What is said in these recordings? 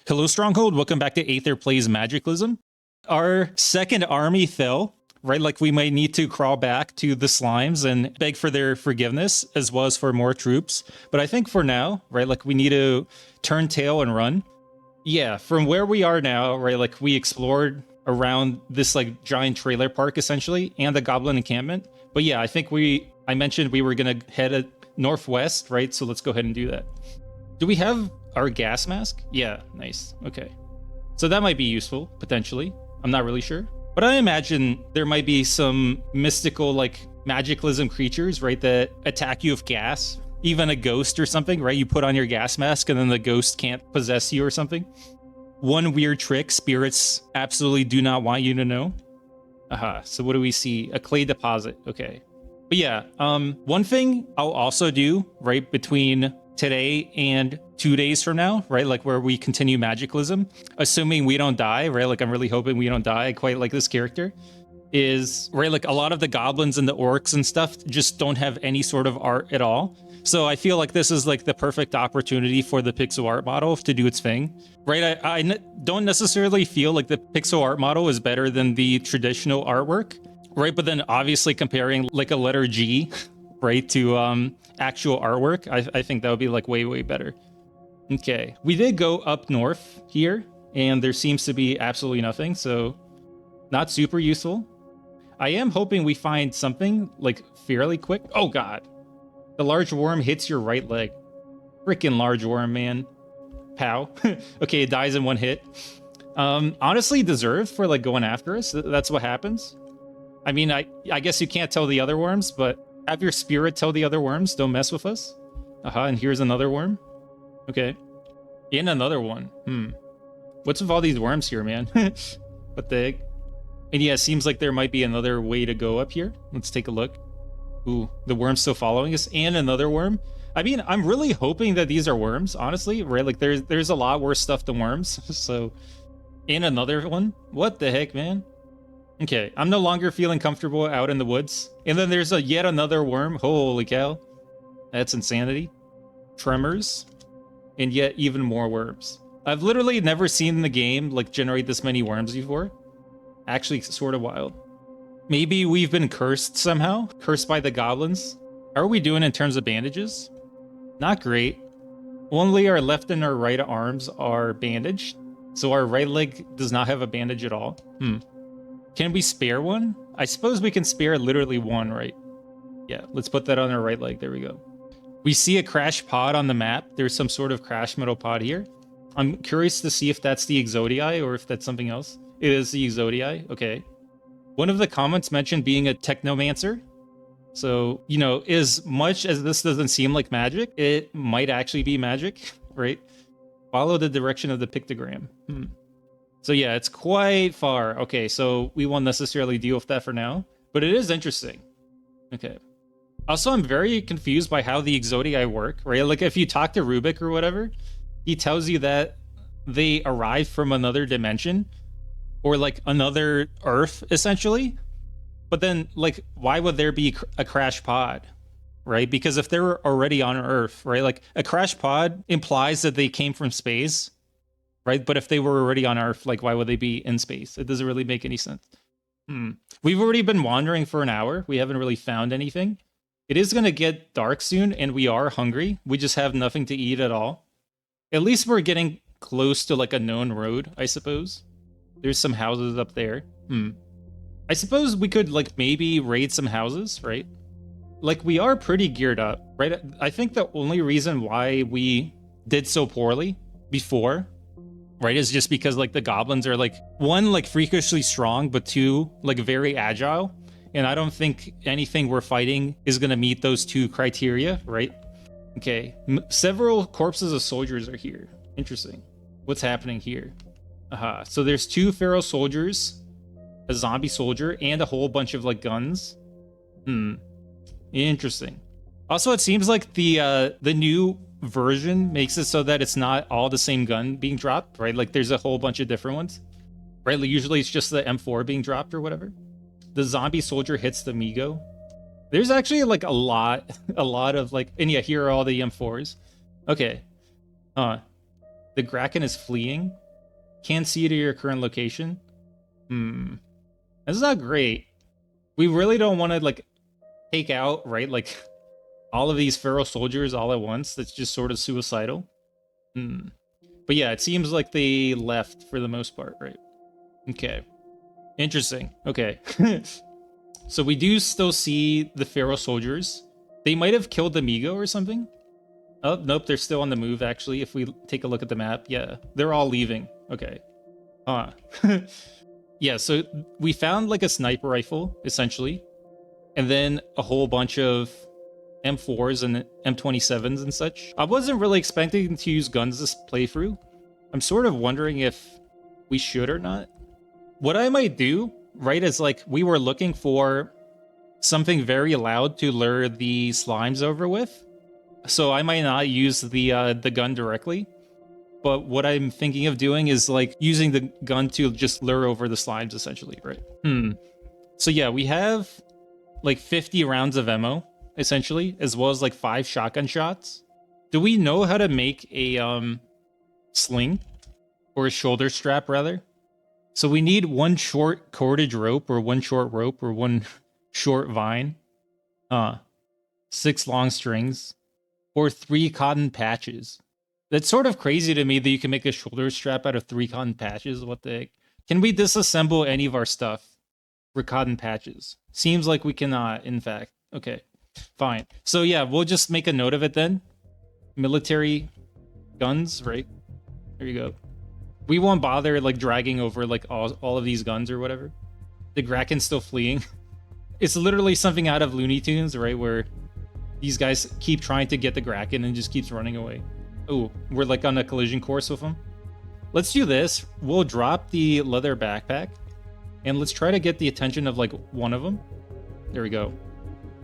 Hello, Stronghold. Welcome back to Aether Plays Magiclysm. Our second army fell, right? Like we might need to crawl back to the slimes and beg for their forgiveness, as well as for more troops. But I think for now, right, like we need to turn tail and run. Yeah, from where we are now, right, like we explored around this like giant trailer park essentially and the Goblin encampment. But yeah, I think I mentioned we were going to head northwest, right? So let's go ahead and do that. Do we have our gas mask? Yeah, nice. Okay. So that might be useful, potentially. I'm not really sure. But I imagine there might be some mystical, like, magiclysm creatures, right, that attack you with gas. Even a ghost or something, right? You put on your gas mask and then the ghost can't possess you or something. One weird trick spirits absolutely do not want you to know. Aha, so what do we see? A clay deposit. Okay. But yeah, one thing I'll also do, right, between today and 2 days from now, right, like where we continue magiclism, assuming we don't die, right, like I'm really hoping we don't die, I quite like this character, is, right, like a lot of the goblins and the orcs and stuff just don't have any sort of art at all. So I feel like this is like the perfect opportunity for the pixel art model to do its thing, right? I don't necessarily feel like the pixel art model is better than the traditional artwork, right? But then obviously comparing like a letter G, right, to actual artwork, I think that would be like way better. Okay, we did go up north here, and there seems to be absolutely nothing, so not super useful. I am hoping we find something like fairly quick. Oh god, the large worm hits your right leg. Freaking large worm, man. Pow. Okay, it dies in one hit. Honestly deserved for like going after us. That's what happens. I mean, I guess you can't tell the other worms, but have your spirit tell the other worms, don't mess with us. Aha, and here's another worm. Okay. And another one. What's with all these worms here, man? What the heck? And yeah, it seems like there might be another way to go up here. Let's take a look. Ooh, the worm's still following us. And another worm. I mean, I'm really hoping that these are worms, honestly, right? Like there's a lot worse stuff than worms. So, and another one. What the heck, man? Okay, I'm no longer feeling comfortable out in the woods. And then there's yet another worm. Holy cow. That's insanity. Tremors. And yet even more worms. I've literally never seen the game like generate this many worms before. Actually, sort of wild. Maybe we've been cursed somehow? Cursed by the goblins? How are we doing in terms of bandages? Not great. Only our left and our right arms are bandaged. So our right leg does not have a bandage at all. Can we spare one? I suppose we can spare literally one, right? Yeah, let's put that on our right leg. There we go. We see a crash pod on the map. There's some sort of crash metal pod here. I'm curious to see if that's the Exodii or if that's something else. It is the Exodii. Okay. One of the comments mentioned being a technomancer. So, you know, as much as this doesn't seem like magic, it might actually be magic, right? Follow the direction of the pictogram. So yeah, it's quite far. Okay, so we won't necessarily deal with that for now, but it is interesting. Okay. Also, I'm very confused by how the Exodii work, right? Like if you talk to Rubik or whatever, he tells you that they arrive from another dimension or like another Earth, essentially. But then, like, why would there be a crash pod, right? Because if they're already on Earth, right? Like a crash pod implies that they came from space, right? But if they were already on Earth, like, why would they be in space? It doesn't really make any sense. We've already been wandering for an hour. We haven't really found anything. It is going to get dark soon, and we are hungry. We just have nothing to eat at all. At least we're getting close to, like, a known road, I suppose. There's some houses up there. I suppose we could, like, maybe raid some houses, right? Like, we are pretty geared up, right? I think the only reason why we did so poorly before, right, is just because like the goblins are like, one, like freakishly strong, but two, like very agile. And I don't think anything we're fighting is going to meet those two criteria, right? Okay, several corpses of soldiers are here. Interesting. What's happening here? Aha, so there's two feral soldiers, a zombie soldier, and a whole bunch of like guns. Interesting. Also, it seems like the new version makes it so that it's not all the same gun being dropped, right? Like there's a whole bunch of different ones, right? Like usually it's just the M4 being dropped or whatever. The zombie soldier hits the Migo. There's actually like a lot of like, and yeah, here are all the M4s. Okay. The Kraken is fleeing. Can't see you to your current location. That's not great. We really don't want to like take out, right? Like all of these feral soldiers all at once. That's just sort of suicidal. But yeah, it seems like they left for the most part, right? Okay. Interesting. Okay. So we do still see the feral soldiers. They might have killed the Migo or something. Oh, nope, they're still on the move, actually. If we take a look at the map, yeah, they're all leaving. Okay. Yeah, so we found like a sniper rifle, essentially. And then a whole bunch of M4s and M27s and such. I wasn't really expecting to use guns this playthrough. I'm sort of wondering if we should or not. What I might do, right, is like we were looking for something very loud to lure the slimes over with. So I might not use the gun directly. But what I'm thinking of doing is like using the gun to just lure over the slimes, essentially, right? So yeah, we have like 50 rounds of ammo, essentially, as well as like 5 shotgun shots. Do we know how to make a sling? Or a shoulder strap, rather? So we need 1 short cordage rope, or 1 short rope, or 1 short vine. 6 long strings. Or 3 cotton patches. That's sort of crazy to me that you can make a shoulder strap out of 3 cotton patches. What the heck? Can we disassemble any of our stuff for cotton patches? Seems like we cannot, in fact. Okay, fine. So yeah, we'll just make a note of it then. Military guns, right? There you go. We won't bother like dragging over like all of these guns or whatever. The Kraken's still fleeing. It's literally something out of Looney Tunes, right? Where these guys keep trying to get the Kraken and just keeps running away. Oh, we're like on a collision course with them. Let's do this. We'll drop the leather backpack and let's try to get the attention of like one of them. There we go.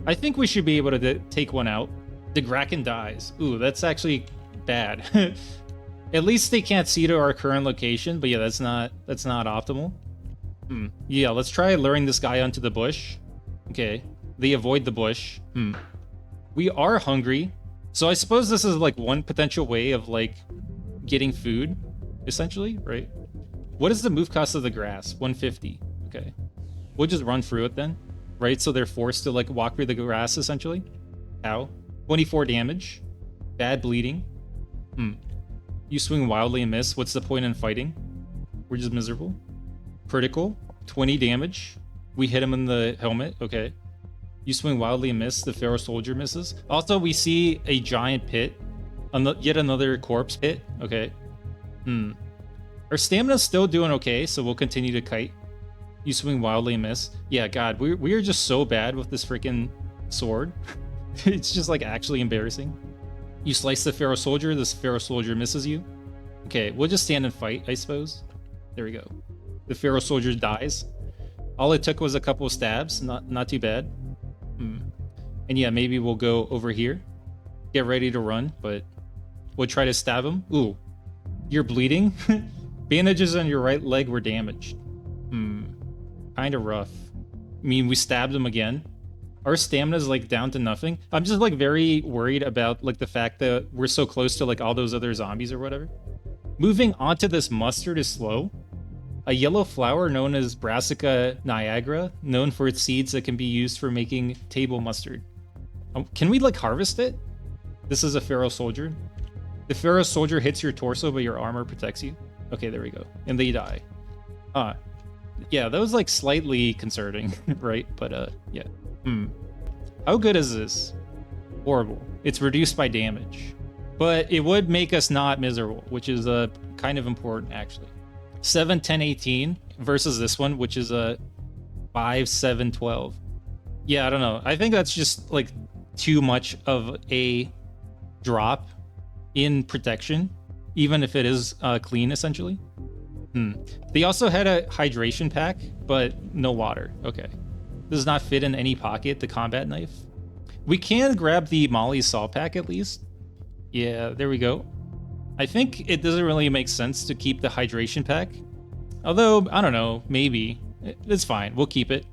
I think we should be able to take one out. The Kraken dies. Ooh, that's actually bad. At least they can't see to our current location, but yeah, that's not optimal. Yeah, let's try luring this guy onto the bush. Okay, they avoid the bush. We are hungry, so I suppose this is like one potential way of like getting food, essentially, right? What is the move cost of the grass? 150. Okay, we'll just run through it then, right? So they're forced to like walk through the grass, essentially. Ow. 24 damage. Bad bleeding. You swing wildly and miss. What's the point in fighting? We're just miserable. Critical. 20 damage. We hit him in the helmet. Okay. You swing wildly and miss. The feral soldier misses. Also, we see a giant pit. Yet another corpse pit. Okay. Our stamina's still doing okay, so we'll continue to kite. You swing wildly and miss. Yeah, God, we are just so bad with this freaking sword. It's just like actually embarrassing. You slice the feral soldier. This feral soldier misses you. Okay, we'll just stand and fight, I suppose. There we go. The feral soldier dies. All it took was a couple of stabs. Not too bad. And yeah, maybe we'll go over here. Get ready to run, but we'll try to stab him. Ooh, you're bleeding? Bandages on your right leg were damaged. Kind of rough. I mean, we stabbed him again. Our stamina is like down to nothing. I'm just like very worried about like the fact that we're so close to like all those other zombies or whatever. Moving onto this mustard is slow. A yellow flower known as Brassica niagara, known for its seeds that can be used for making table mustard. Can we like harvest it? This is a feral soldier. The feral soldier hits your torso, but your armor protects you. Okay, there we go. And they die. Yeah, that was like slightly concerning, right? But yeah. How good is this? Horrible. It's reduced by damage. But it would make us not miserable, which is kind of important, actually. 7, 10, 18 versus this one, which is a 5, 7, 12. Yeah, I don't know. I think that's just like too much of a drop in protection, even if it is clean, essentially. They also had a hydration pack, but no water. Okay. Does not fit in any pocket, the combat knife. We can grab the Molly's salt pack at least. Yeah, there we go. I think it doesn't really make sense to keep the hydration pack. Although, I don't know, maybe. It's fine, we'll keep it.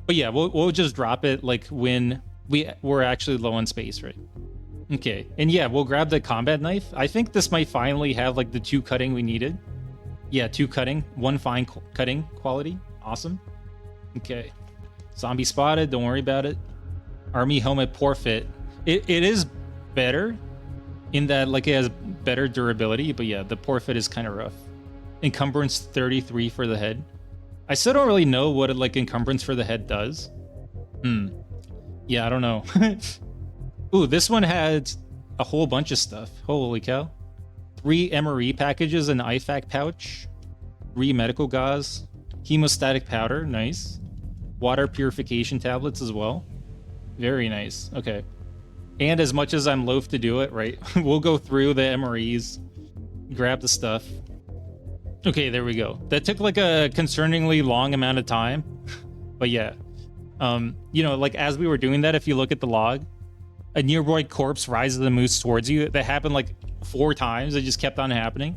But yeah, we'll just drop it like when we're actually low on space, right? Okay, and yeah, we'll grab the combat knife. I think this might finally have like the 2 cutting we needed. Yeah, 2 cutting, 1 fine cutting quality. Awesome. Okay. Zombie spotted, don't worry about it. Army helmet poor fit. It is better in that like it has better durability, but yeah, the poor fit is kind of rough. Encumbrance 33 for the head. I still don't really know what like encumbrance for the head does. Yeah, I don't know. Ooh, this one had a whole bunch of stuff. Holy cow. 3 MRE packages, an IFAC pouch, 3 medical gauze, hemostatic powder, nice. Water purification tablets as well. Very nice. Okay. And as much as I'm loath to do it, right, we'll go through the MREs, grab the stuff. Okay, there we go. That took like a concerningly long amount of time. But yeah. You know, like as we were doing that, if you look at the log, a nearby corpse rises and moves towards you. That happened like 4 times. It just kept on happening.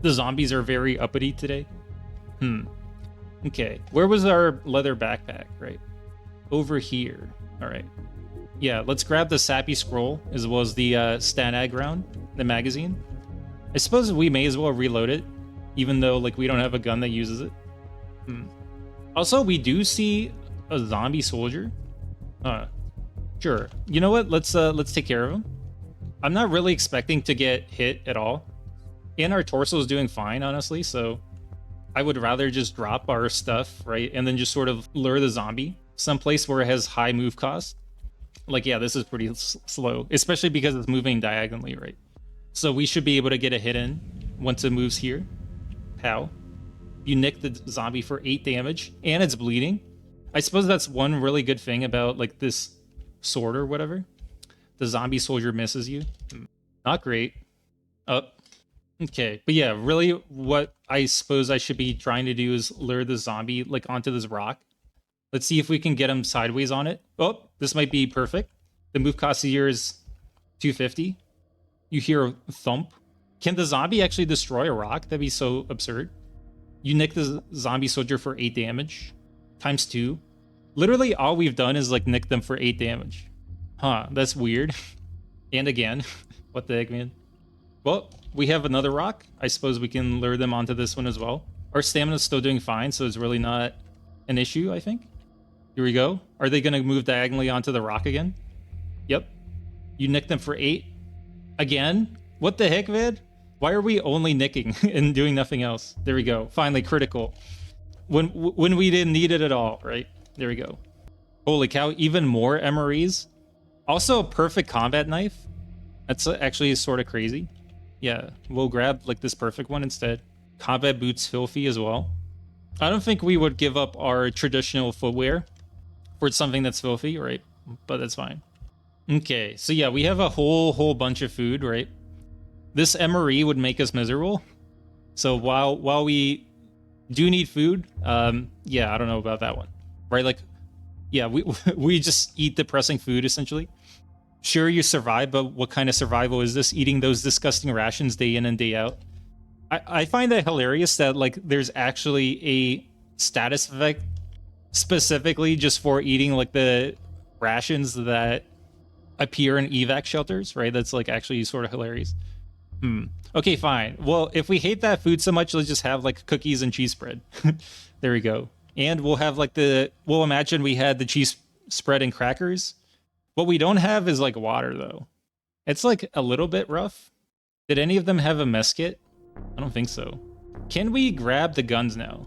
The zombies are very uppity today. Okay, where was our leather backpack? Right, over here. All right. Yeah, let's grab the sappy scroll as well as the Stanag round, the magazine. I suppose we may as well reload it, even though like we don't have a gun that uses it. Also, we do see a zombie soldier. Sure. You know what? Let's take care of him. I'm not really expecting to get hit at all. And our torso is doing fine, honestly, so I would rather just drop our stuff, right? And then just sort of lure the zombie someplace where it has high move cost. Like, yeah, this is pretty slow, especially because it's moving diagonally, right? So we should be able to get a hit in once it moves here. Pow. You nick the zombie for 8 damage, and it's bleeding. I suppose that's one really good thing about, like, this sword or whatever. The zombie soldier misses you. Not great. Okay, but yeah, really what I suppose I should be trying to do is lure the zombie, like, onto this rock. Let's see if we can get him sideways on it. Oh, this might be perfect. The move cost here is 250. You hear a thump. Can the zombie actually destroy a rock? That'd be so absurd. You nick the zombie soldier for 8 damage. Times 2. Literally all we've done is like nick them for 8 damage. Huh, that's weird. And again. What the heck, man? Well, we have another rock. I suppose we can lure them onto this one as well. Our stamina's still doing fine, so it's really not an issue, I think. Here we go. Are they going to move diagonally onto the rock again? Yep. You nick them for 8. Again? What the heck, man? Why are we only nicking and doing nothing else? There we go. Finally, critical. When we didn't need it at all, right? There we go. Holy cow, even more MREs. Also a perfect combat knife. That's actually sort of crazy. Yeah, we'll grab like this perfect one instead. Combat boots filthy as well. I don't think we would give up our traditional footwear for something that's filthy, right? But that's fine. Okay, so yeah, we have a whole bunch of food, right? This MRE would make us miserable. So while we do need food, yeah, I don't know about that one, right? Like, yeah, we just eat depressing food essentially. Sure, you survive, but what kind of survival is this? Eating those disgusting rations day in and day out. I find that hilarious that like there's actually a status effect specifically just for eating like the rations that appear in evac shelters, right? That's like actually sort of hilarious. Okay, fine. Well, if we hate that food so much, let's just have like cookies and cheese spread. There we go. And we'll have like we'll imagine we had the cheese spread and crackers. What we don't have is like water though. It's like a little bit rough. Did any of them have a mess kit? I don't think so. Can we grab the guns now?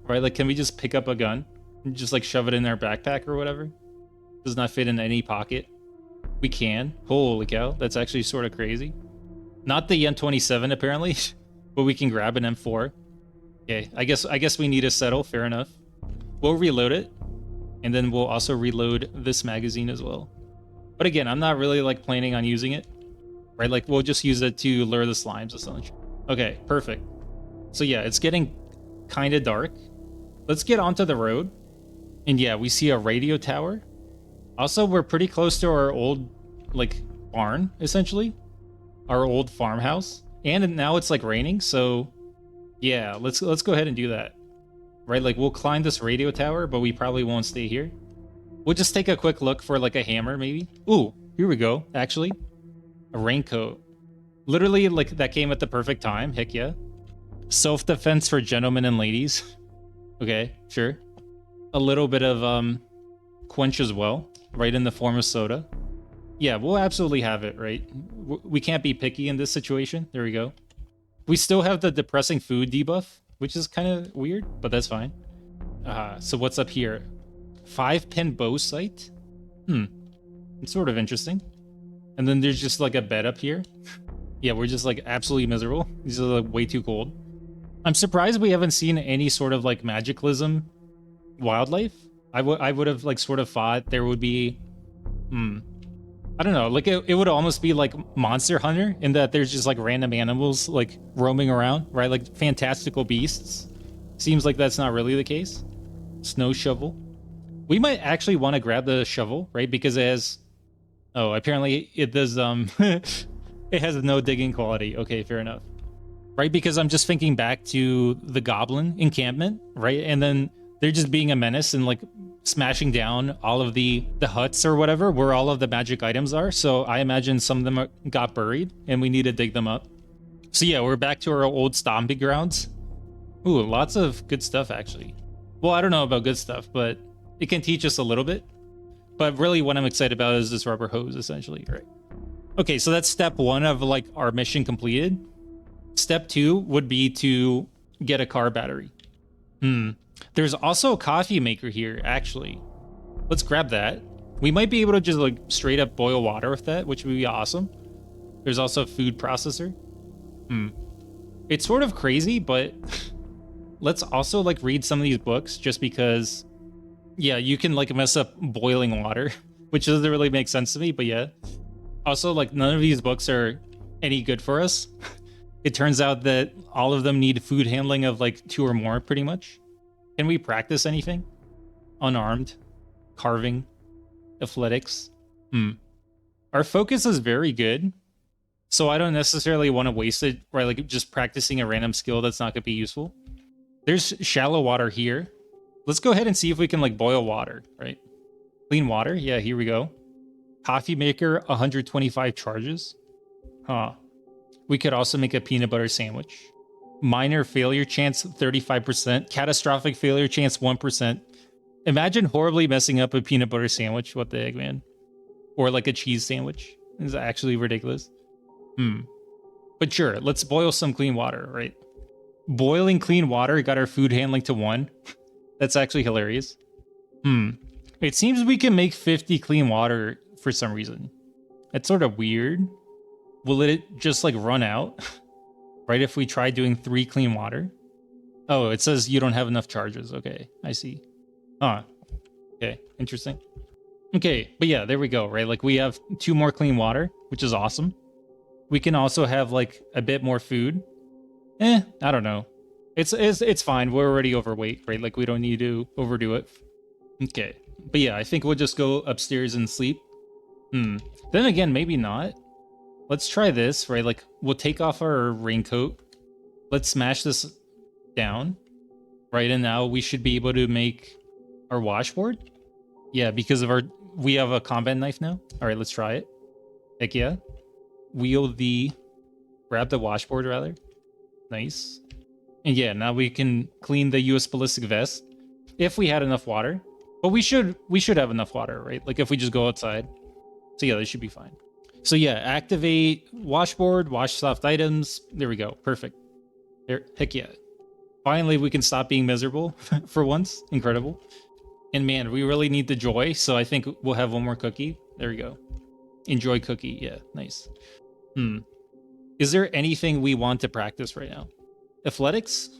Right, like can we just pick up a gun and just like shove it in our backpack or whatever? Does not fit in any pocket. We can. Holy cow, that's actually sort of crazy. Not the M27 apparently, but we can grab an M4. Okay, I guess we need to settle, fair enough. We'll reload it, and then we'll also reload this magazine as well. But again, I'm not really like planning on using it, right? Like we'll just use it to lure the slimes essentially. Okay, perfect. So yeah, it's getting kind of dark. Let's get onto the road. And yeah, we see a radio tower. Also, we're pretty close to our old like barn, essentially. Our old farmhouse. And now it's like raining, so yeah, let's go ahead and do that. Right, like we'll climb this radio tower, but we probably won't stay here. We'll just take a quick look for like a hammer, maybe. Ooh, here we go, actually. A raincoat. Literally, like, that came at the perfect time. Heck yeah. Self-defense for gentlemen and ladies. Okay, sure. A little bit of quench as well, right, in the form of soda. Yeah, we'll absolutely have it, right? We can't be picky in this situation. There we go. We still have the depressing food debuff, which is kind of weird, but that's fine. So what's up here? 5-pin bow sight? It's sort of interesting. And then there's just like a bed up here. Yeah, we're just like absolutely miserable. These are like way too cold. I'm surprised we haven't seen any sort of like magiclism wildlife. I would have like sort of thought there would be, I don't know, like it would almost be like Monster Hunter in that there's just like random animals like roaming around, right? Like fantastical beasts. Seems like that's not really the case. Snow shovel. We might actually want to grab the shovel, right? Because it has, oh, apparently it does, it has no digging quality. Okay, fair enough. Right, because I'm just thinking back to the Goblin encampment, right? And then they're just being a menace and like smashing down all of the huts or whatever where all of the magic items are. So I imagine some of them got buried and we need to dig them up. So yeah, we're back to our old stomping grounds. Ooh, lots of good stuff actually. Well, I don't know about good stuff, but it can teach us a little bit. But really what I'm excited about is this rubber hose essentially, right? Okay, so that's step 1 of like our mission completed. Step 2 would be to get a car battery. There's also a coffee maker here, actually. Let's grab that. We might be able to just like straight up boil water with that, which would be awesome. There's also a food processor. It's sort of crazy, but let's also like read some of these books just because, yeah, you can like mess up boiling water, which doesn't really make sense to me, but yeah. Also, like none of these books are any good for us. It turns out that all of them need food handling of like 2 or more, pretty much. Can we practice anything? Unarmed, carving, athletics. Our focus is very good, so I don't necessarily want to waste it, right? Like just practicing a random skill that's not going to be useful. There's shallow water here. Let's go ahead and see if we can like boil water, right? Clean water. Yeah, here we go. Coffee maker, 125 charges. We could also make a peanut butter sandwich. Minor failure chance, 35%. Catastrophic failure chance, 1%. Imagine horribly messing up a peanut butter sandwich. What the heck, man? Or like a cheese sandwich. This is actually ridiculous. But sure, let's boil some clean water, right? Boiling clean water got our food handling to 1. That's actually hilarious. It seems we can make 50 clean water for some reason. That's sort of weird. Will it just like run out? Right, if we try doing 3 clean water? Oh, it says you don't have enough charges. Okay, I see. Okay, interesting. Okay, but yeah, there we go, right? Like we have 2 more clean water, which is awesome. We can also have like a bit more food. I don't know. It's fine. We're already overweight, right? Like we don't need to overdo it. Okay, but yeah, I think we'll just go upstairs and sleep. Then again, maybe not. Let's try this, right? Like, we'll take off our raincoat. Let's smash this down, right? And now we should be able to make our washboard. Yeah, because of we have a combat knife now. All right, let's try it. Heck yeah. Grab the washboard, rather. Nice. And yeah, now we can clean the US ballistic vest if we had enough water. But we should have enough water, right? Like, if we just go outside. So yeah, this should be fine. So yeah, activate washboard, wash soft items. There we go. Perfect. There, heck yeah. Finally, we can stop being miserable for once. Incredible. And man, we really need the joy. So I think we'll have 1 more cookie. There we go. Enjoy cookie. Yeah, nice. Is there anything we want to practice right now? Athletics?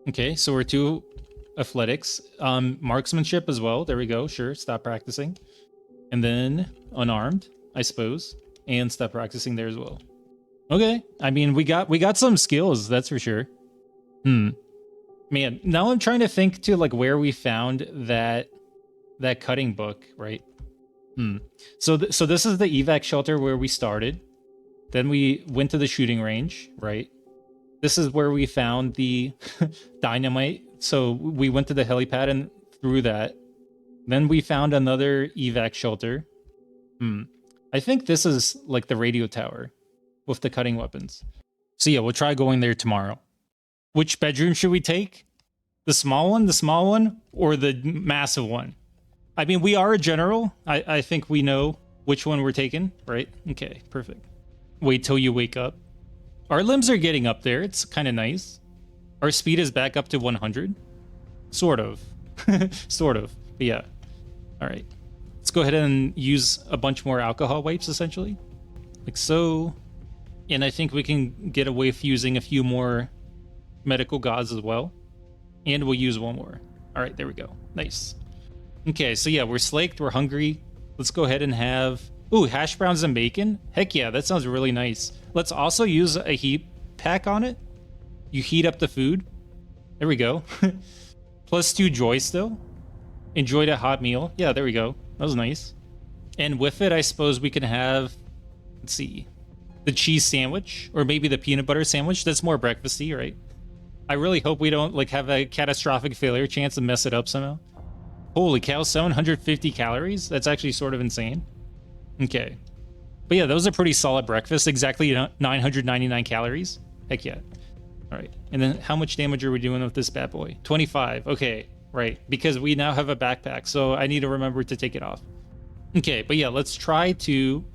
Okay, so we're 2 athletics. Marksmanship as well. There we go. Sure, stop practicing. And then unarmed, I suppose. And stop practicing there as well. Okay. I mean, we got some skills, that's for sure. Man, now I'm trying to think to like where we found that cutting book, right? So this is the evac shelter where we started. Then we went to the shooting range, right? This is where we found the dynamite. So we went to the helipad and threw that. Then we found another evac shelter. I think this is like the radio tower with the cutting weapons. So yeah, we'll try going there tomorrow. Which bedroom should we take? The small one, or the massive one? I mean, we are a general. I think we know which one we're taking, right? Okay, perfect. Wait till you wake up. Our limbs are getting up there. It's kind of nice. Our speed is back up to 100. Sort of. Sort of. But yeah. All right. Let's go ahead and use a bunch more alcohol wipes, essentially. Like so. And I think we can get away with using a few more medical gauze as well. And we'll use one more. All right, there we go. Nice. Okay, so yeah, we're slaked. We're hungry. Let's go ahead and have... Ooh, hash browns and bacon? Heck yeah, that sounds really nice. Let's also use a heat pack on it. You heat up the food. There we go. +2 joy still. Enjoyed a hot meal. Yeah, there we go. That was nice. And with it, I suppose we can have... Let's see. The cheese sandwich. Or maybe the peanut butter sandwich. That's more breakfasty, right? I really hope we don't like have a catastrophic failure chance and mess it up somehow. Holy cow, 750 calories? That's actually sort of insane. Okay. But yeah, those are pretty solid breakfast. Exactly 999 calories. Heck yeah. All right. And then how much damage are we doing with this bad boy? 25. Okay. Right. Because we now have a backpack. So I need to remember to take it off. Okay. But yeah, let's try to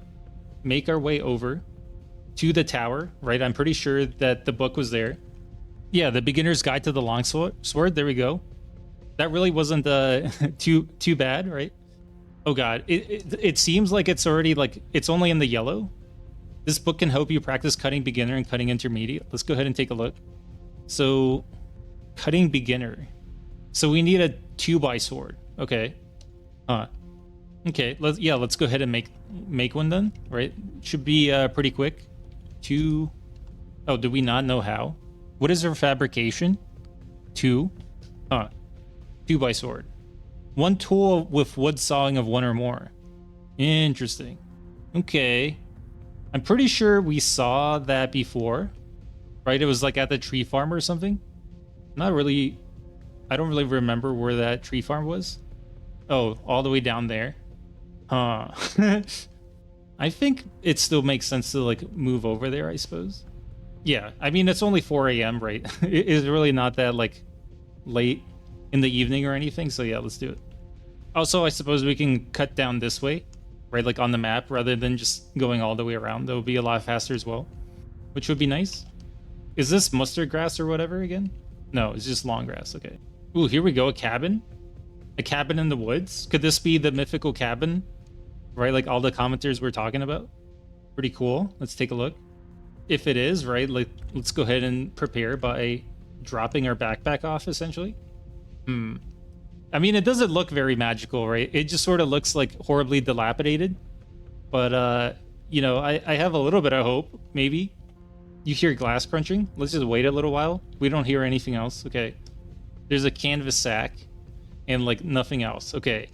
make our way over to the tower, right? I'm pretty sure that the book was there. Yeah, the beginner's guide to the longsword. There we go. That really wasn't too bad, right? Oh god, it seems like it's already like it's only in the yellow. This book can help you practice cutting beginner and cutting intermediate. Let's go ahead and take a look. So, cutting beginner. So we need a 2x sword. Okay. Okay. Let's go ahead and make one then. Right? Should be pretty quick. Oh, do we not know how? What is our fabrication? 2. 2x sword. 1 tool with wood sawing of 1 or more. Interesting. Okay. I'm pretty sure we saw that before. Right? It was like at the tree farm or something. Not really. I don't really remember where that tree farm was. Oh, all the way down there. I think it still makes sense to like move over there, I suppose. Yeah, I mean, it's only 4 a.m., right? It's really not that, like, late in the evening or anything, so yeah, let's do it. Also, I suppose we can cut down this way, right, like on the map, rather than just going all the way around. That would be a lot faster as well, which would be nice. Is this mustard grass or whatever again? No, it's just long grass, okay. Ooh, here we go, a cabin. A cabin in the woods. Could this be the mythical cabin, right, like all the commenters were talking about? Pretty cool. Let's take a look. If it is, right, like, let's go ahead and prepare by dropping our backpack off, essentially. I mean, it doesn't look very magical, right? It just sort of looks like horribly dilapidated. But, you know, I have a little bit of hope, maybe. You hear glass crunching? Let's just wait a little while. We don't hear anything else. Okay. There's a canvas sack and, like, nothing else. Okay.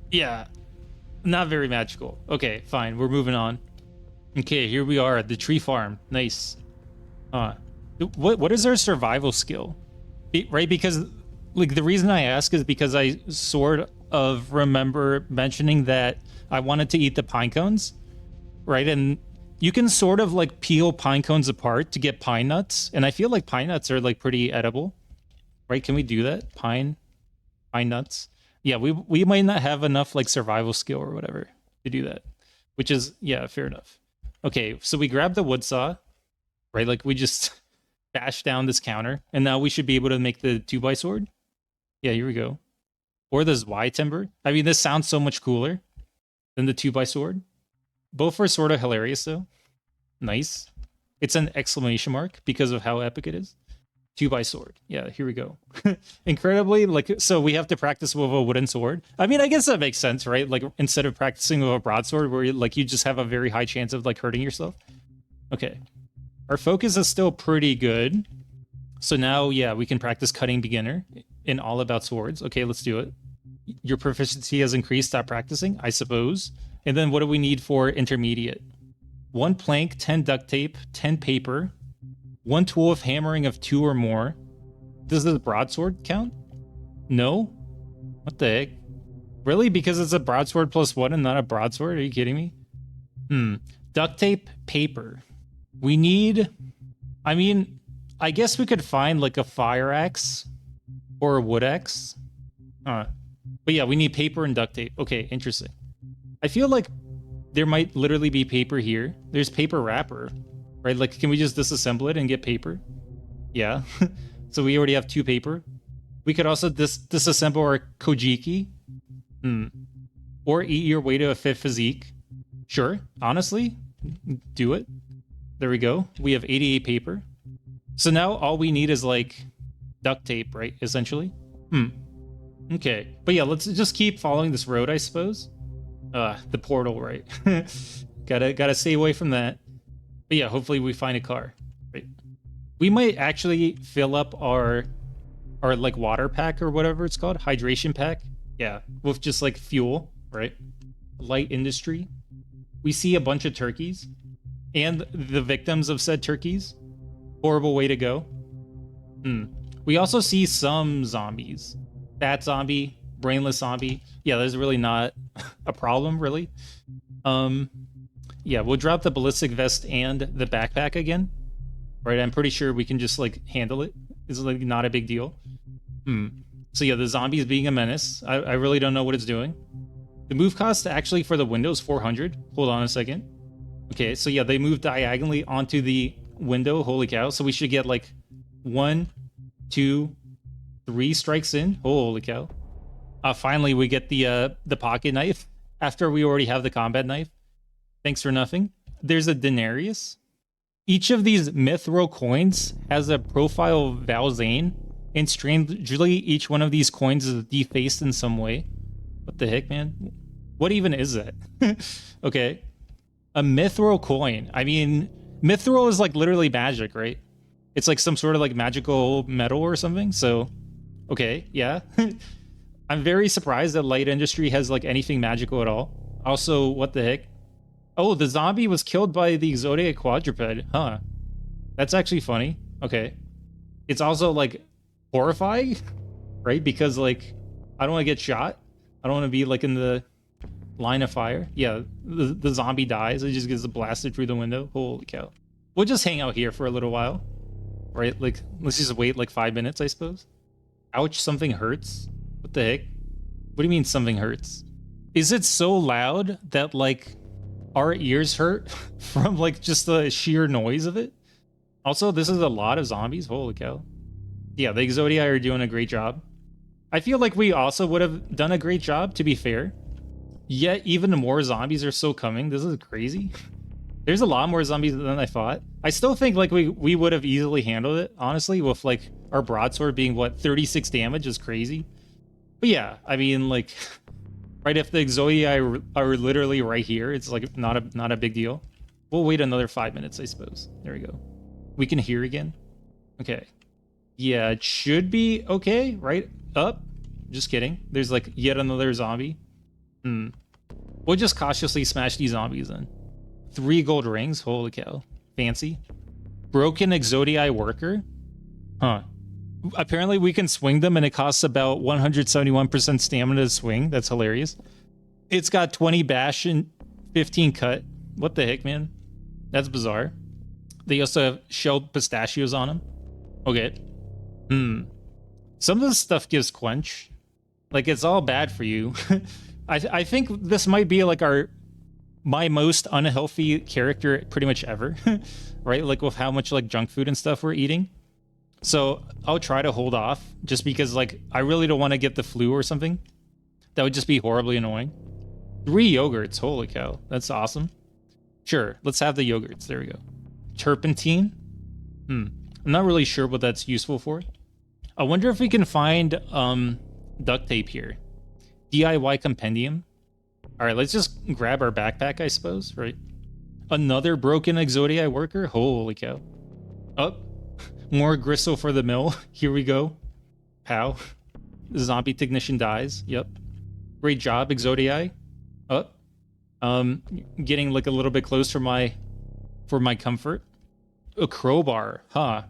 Yeah. Not very magical. Okay, fine. We're moving on. Okay, here we are at the tree farm. Nice. What is our survival skill? Right, because like the reason I ask is because I sort of remember mentioning that I wanted to eat the pine cones, right? And you can sort of like peel pine cones apart to get pine nuts, and I feel like pine nuts are like pretty edible, right? Can we do that? Pine nuts? Yeah, we might not have enough like survival skill or whatever to do that, which is yeah, fair enough. Okay, so we grab the wood saw, right? Like we just bash down this counter, and now we should be able to make the 2x sword. Yeah, here we go. Or this Y timber. I mean, this sounds so much cooler than the 2x sword. Both are sort of hilarious though. Nice. It's an exclamation mark because of how epic it is. 2x sword. Yeah, here we go. Incredibly, like, so we have to practice with a wooden sword. I mean, I guess that makes sense, right? Like, instead of practicing with a broadsword where like you just have a very high chance of like hurting yourself. Okay. Our focus is still pretty good. So now, yeah, we can practice cutting beginner in all about swords. Okay, let's do it. Your proficiency has increased. Stop practicing, I suppose. And then what do we need for intermediate? 1 plank, 10 duct tape, 10 paper, 1 tool of hammering of 2 or more. Does the broadsword count? No? What the heck? Really? Because it's a broadsword +1 and not a broadsword? Are you kidding me? Duct tape, paper. We need... I mean, I guess we could find like a fire axe or a wood axe. But yeah, we need paper and duct tape. Okay, interesting. I feel like there might literally be paper here. There's paper wrapper, right? Like, can we just disassemble it and get paper? Yeah. So we already have 2 paper. We could also disassemble our Kojiki. Or eat your way to a 5th physique. Sure, honestly, do it. There we go. We have 88 paper. So now all we need is like duct tape, right? Essentially. Okay. But yeah, let's just keep following this road, I suppose. The portal, right? Gotta stay away from that. But yeah, hopefully we find a car. Right. We might actually fill up our like water pack or whatever it's called, hydration pack. Yeah, with just like fuel, right? Light industry. We see a bunch of turkeys and the victims of said turkeys. Horrible way to go. We also see some zombies. Bat zombie, brainless zombie. Yeah, there's really not a problem, really. Yeah, we'll drop the ballistic vest and the backpack again. Right, I'm pretty sure we can just like handle it. It's like not a big deal. So yeah, the zombies being a menace. I really don't know what it's doing. The move cost actually for the window is 400. Hold on a second. Okay, so yeah, they move diagonally onto the window. Holy cow. So we should get like 1, 2, 3 strikes in. Holy cow. Finally, we get the pocket knife after we already have the combat knife. Thanks for nothing. There's a denarius. Each of these mithril coins has a profile of Valzane, and strangely, each one of these coins is defaced in some way. What the heck, man? What even is that? Okay. A mithril coin. I mean, mithril is like literally magic, right? It's like some sort of like magical metal or something. So, okay, yeah. I'm very surprised that light industry has like anything magical at all. Also, what the heck? Oh, the zombie was killed by the Zodiac quadruped. Huh. That's actually funny. Okay. It's also like horrifying, right? Because like, I don't want to get shot. I don't want to be like in the line of fire. Yeah, the zombie dies. It just gets blasted through the window. Holy cow. We'll just hang out here for a little while, right? Like, let's just wait like 5 minutes, I suppose. Ouch, something hurts. What the heck? What do you mean something hurts? Is it so loud that like our ears hurt from like just the sheer noise of it? Also, this is a lot of zombies. Holy cow. Yeah, the Exodia are doing a great job. I feel like we also would have done a great job, to be fair. Yet even more zombies are still coming. This is crazy. There's a lot more zombies than I thought. I still think like we would have easily handled it, honestly, with like our broadsword being what, 36 damage is crazy. But yeah, I mean like, right, if the Exodia are literally right here, it's like not a big deal. We'll wait another 5 minutes, I suppose. There we go. We can hear again. Okay. Yeah, it should be okay, right? Up. Just kidding. There's like yet another zombie. We'll just cautiously smash these zombies then. 3 gold rings. Holy cow. Fancy. Broken Exodii worker. Huh. Apparently we can swing them and it costs about 171% stamina to swing. That's hilarious. It's got 20 bash and 15 cut. What the heck, man? That's bizarre. They also have shelled pistachios on them. Okay. Some of this stuff gives quench. Like, it's all bad for you. I think this might be like my most unhealthy character pretty much ever. Right? Like with how much like junk food and stuff we're eating. So I'll try to hold off just because like I really don't want to get the flu or something. That would just be horribly annoying. 3 yogurts. Holy cow. That's awesome. Sure. Let's have the yogurts. There we go. Turpentine. I'm not really sure what that's useful for. I wonder if we can find duct tape here. DIY compendium. All right, let's just grab our backpack, I suppose, right? Another broken Exodii worker. Holy cow. Oh, more gristle for the mill. Here we go. Pow. The zombie technician dies. Yep. Great job, Exodii. Oh. Getting like a little bit close for my comfort. A crowbar. Huh.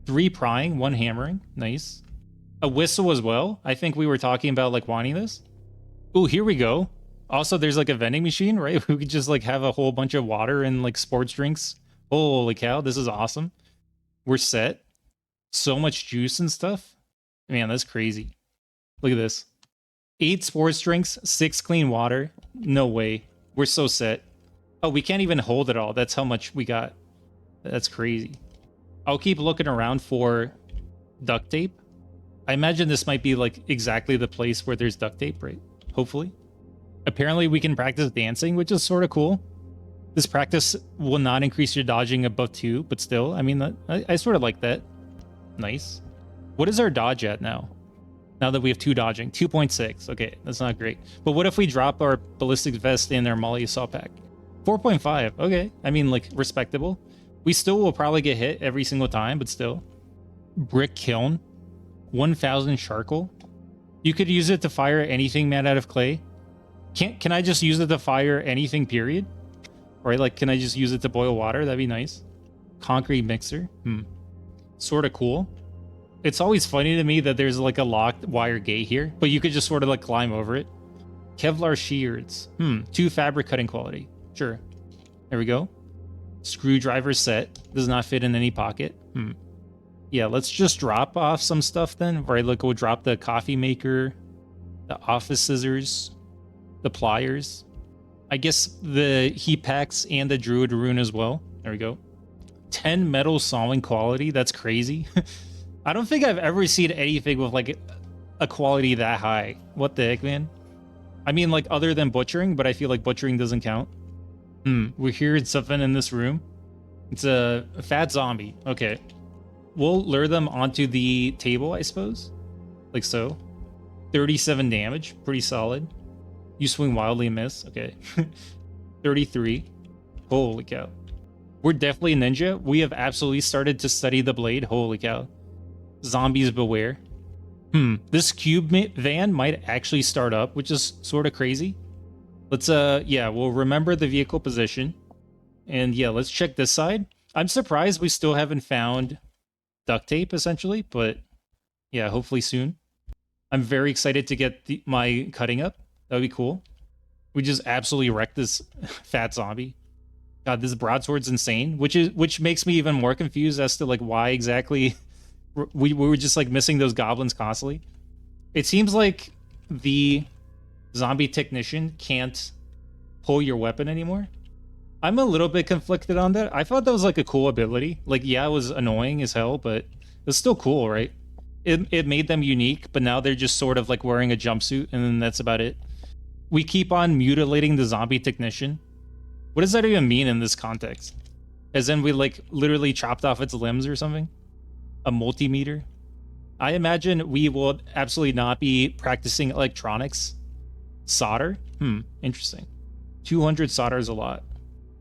3 prying, 1 hammering. Nice. A whistle as well. I think we were talking about like wanting this. Oh, here we go. Also, there's like a vending machine, right? We could just like have a whole bunch of water and like sports drinks. Holy cow, this is awesome. We're set. So much juice and stuff. Man, that's crazy. Look at this. 8 sports drinks, 6 clean water. No way. We're so set. Oh, we can't even hold it all. That's how much we got. That's crazy. I'll keep looking around for duct tape. I imagine this might be like exactly the place where there's duct tape, right? Hopefully. Apparently we can practice dancing, which is sort of cool. This practice will not increase your dodging above 2, but still, I mean, I sort of like that. Nice. What is our dodge at now? Now that we have 2 dodging, 2.6. Okay, that's not great. But what if we drop our ballistic vest in our Molly assault pack? 4.5. Okay, I mean, like, respectable. We still will probably get hit every single time, but still. Brick kiln. 1,000 charcoal. You could use it to fire anything made out of clay. Can I just use it to fire anything, period? Right, like, can I just use it to boil water? That'd be nice. Concrete mixer. Sort of cool. It's always funny to me that there's like a locked wire gate here, but you could just sort of like climb over it. Kevlar shears. 2 fabric cutting quality. Sure. There we go. Screwdriver set. Does not fit in any pocket. Yeah, let's just drop off some stuff then. Right, like we'll drop the coffee maker, the office scissors, the pliers. I guess the heat packs and the druid rune as well. There we go. 10 metal sawing quality. That's crazy. I don't think I've ever seen anything with like a quality that high. What the heck, man? I mean, like other than butchering, but I feel like butchering doesn't count. We're hearing something in this room. It's a fat zombie. Okay. We'll lure them onto the table, I suppose. Like so. 37 damage. Pretty solid. You swing wildly and miss. Okay. 33. Holy cow. We're definitely a ninja. We have absolutely started to study the blade. Holy cow. Zombies beware. This cube van might actually start up, which is sort of crazy. Let's, yeah, we'll remember the vehicle position. And yeah, let's check this side. I'm surprised we still haven't found duct tape, essentially, but yeah, hopefully soon. I'm very excited to get my cutting up. That'd be cool. We just absolutely wrecked this fat zombie. God, this broadsword's insane, which makes me even more confused as to like why exactly we were just like missing those goblins constantly. It seems like the zombie technician can't pull your weapon anymore. I'm a little bit conflicted on that. I thought that was like a cool ability. Like, yeah, it was annoying as hell, but it's still cool, right? It made them unique, but now they're just sort of like wearing a jumpsuit, and then that's about it. We keep on mutilating the zombie technician. What does that even mean in this context? As in we like literally chopped off its limbs or something? A multimeter? I imagine we will absolutely not be practicing electronics. Solder? Interesting. 200 solder is a lot.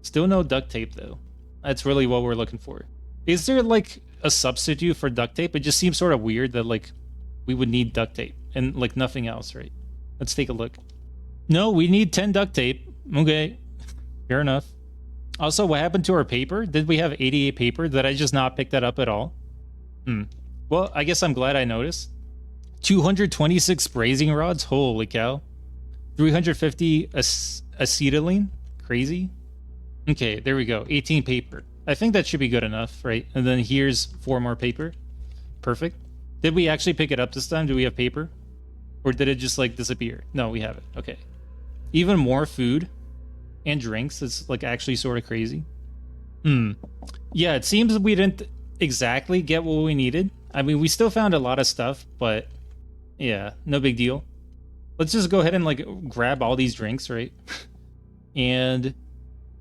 Still no duct tape though. That's really what we're looking for. Is there like a substitute for duct tape? It just seems sort of weird that like we would need duct tape and like nothing else, right? Let's take a look. No, we need 10 duct tape. Okay. Fair enough. Also, what happened to our paper? Did we have 88 paper? Did I just not pick that up at all? Well, I guess I'm glad I noticed. 226 brazing rods? Holy cow. 350 acetylene? Crazy. Okay, there we go. 18 paper. I think that should be good enough, right? And then here's 4 more paper. Perfect. Did we actually pick it up this time? Do we have paper? Or did it just like disappear? No, we have it. Okay. Even more food and drinks. It's like actually sort of crazy. Yeah, it seems we didn't exactly get what we needed. I mean, we still found a lot of stuff, but yeah, no big deal. Let's just go ahead and like grab all these drinks, right? And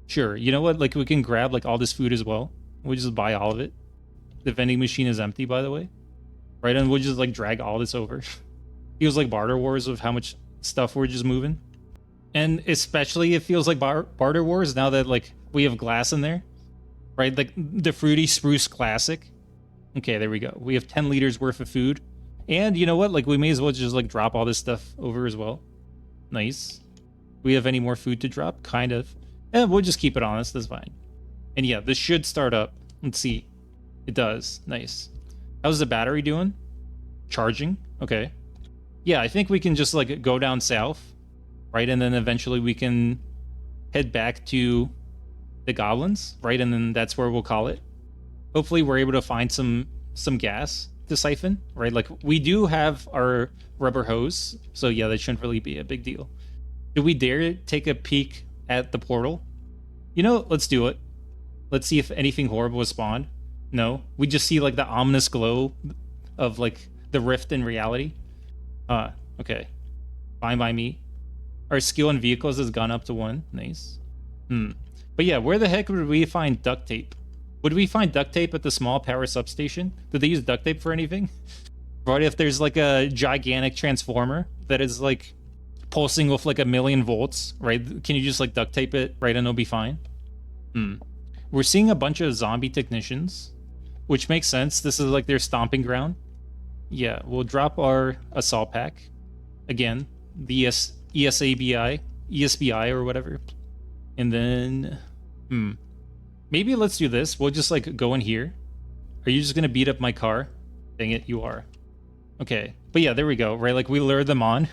sure, you know what? Like we can grab like all this food as well. We'll just buy all of it. The vending machine is empty, by the way. Right, and we'll just like drag all this over. Feels like barter wars of how much stuff we're just moving. And especially it feels like barter wars now that like we have glass in there. Right, like the Fruity Spruce Classic. Okay, there we go. We have 10 liters worth of food. And you know what? Like we may as well just like drop all this stuff over as well. Nice. We have any more food to drop? Kind of. We'll just keep it honest. That's fine. And yeah, this should start up. Let's see. It does. Nice. How's the battery doing? Charging. Okay. Yeah, I think we can just like go down south right? And then eventually we can head back to the goblins, right? And then that's where we'll call it. Hopefully we're able to find some gas to siphon, right? Like we do have our rubber hose, so yeah, that shouldn't really be a big deal. Do we dare take a peek at the portal? You know, let's do it. Let's see if anything horrible has spawned. No, we just see like the ominous glow of like the rift in reality. Okay. Fine by me. Our skill in vehicles has gone up to 1. Nice. But yeah, where the heck would we find duct tape? Would we find duct tape at the small power substation? Did they use duct tape for anything? Right, if there's like a gigantic transformer that is like pulsing with like 1,000,000 volts, right? Can you just like duct tape it, right, and it'll be fine? We're seeing a bunch of zombie technicians, which makes sense. This is like their stomping ground. Yeah, we'll drop our assault pack. Again, the ESBI or whatever. And then, maybe let's do this. We'll just like go in here. Are you just gonna beat up my car? Dang it, you are. Okay, but yeah, there we go, right? Like we lure them on,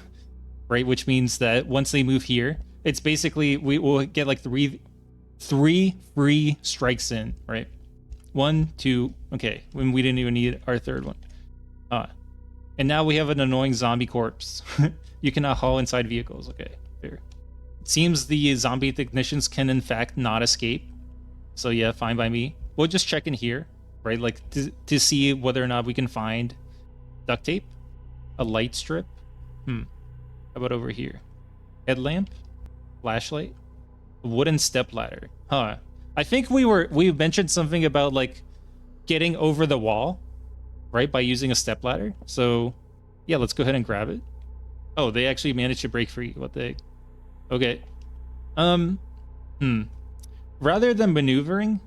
right? Which means that once they move here, it's basically, we will get like three free strikes in, right? 1, 2, okay, when we didn't even need our third one. And now we have an annoying zombie corpse. You cannot haul inside vehicles. Okay, fair. It seems the zombie technicians can in fact not escape. So yeah, fine by me. We'll just check in here, right? Like to see whether or not we can find duct tape, a light strip. How about over here? Headlamp, flashlight, wooden step ladder. I think we mentioned something about like getting over the wall, right, by using a step ladder. So yeah, let's go ahead and grab it. Oh, they actually managed to break free. What the heck? Okay. Rather than maneuvering,